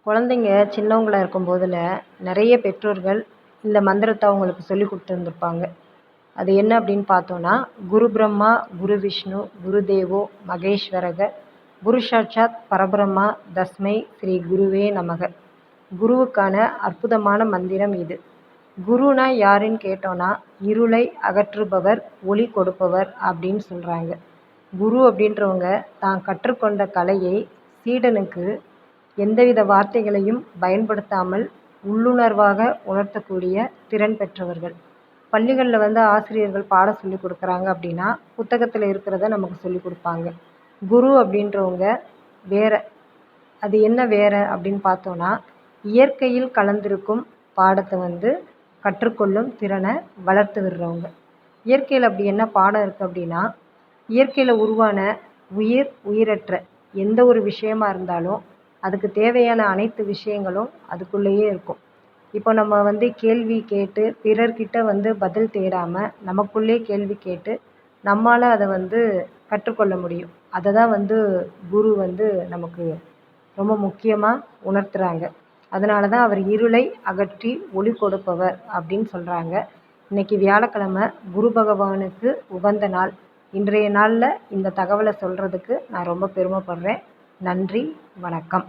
குழந்தைங்க சின்னவங்களா இருக்கும்போதில் நிறைய பெற்றோர்கள் இந்த மந்திரத்தை அவங்களுக்கு சொல்லி கொடுத்துருந்துருப்பாங்க. அது என்ன அப்படின்னு பார்த்தோன்னா, குரு பிரம்மா, குரு விஷ்ணு, குரு தேவோ மகேஸ்வரக, குரு சாட்சாத் பரபிரம்மா தஸ்மை ஸ்ரீ குருவே நமக. குருவுக்கான அற்புதமான மந்திரம் இது. குருனா யாருன்னு கேட்டோன்னா, இருளை அகற்றுபவர், ஒளி கொடுப்பவர் அப்படின்னு சொல்கிறாங்க. குரு அப்படின்றவங்க தான் கற்றுக்கொண்ட கலையை சீடனுக்கு எந்தவித வார்த்தைகளையும் பயன்படுத்தாமல் உள்ளுணர்வாக உணர்த்தக்கூடிய திறன் பெற்றவர்கள். பள்ளிகளில் ஆசிரியர்கள் பாடம் சொல்லி கொடுக்குறாங்க அப்படின்னா புத்தகத்தில் இருக்கிறத நமக்கு சொல்லி கொடுப்பாங்க. குரு அப்படின்றவங்க வேற. அது என்ன வேற அப்படின்னு பார்த்தோன்னா, இயற்கையில் கலந்திருக்கும் பாடத்தை கற்றுக்கொள்ளும் திறனை வளர்த்து விடுறவங்க. இயற்கையில் அப்படி என்ன பாடம் இருக்குது அப்படின்னா, இயற்கையில் உருவான உயிரற்ற எந்த ஒரு விஷயமா இருந்தாலும் அதுக்கு தேவையான அனைத்து விஷயங்களும் அதுக்குள்ளேயே இருக்கும். இப்போ நம்ம கேள்வி கேட்டு பிறர்கிட்ட பதில் தேடாமல் நமக்குள்ளே கேள்வி கேட்டு நம்மால் அதை கற்றுக்கொள்ள முடியும். அதை தான் குரு நமக்கு ரொம்ப முக்கியமாக உணர்த்துறாங்க. அதனால தான் அவர் இருளை அகற்றி ஒளி கொடுப்பவர் அப்படின்னு சொல்கிறாங்க. இன்னைக்கு வியாழக்கிழமை குரு பகவானுக்கு உகந்த நாள். இன்றைய நாளில் இந்த தகவலை சொல்கிறதுக்கு நான் ரொம்ப பெருமைப்படுறேன். நன்றி, வணக்கம்.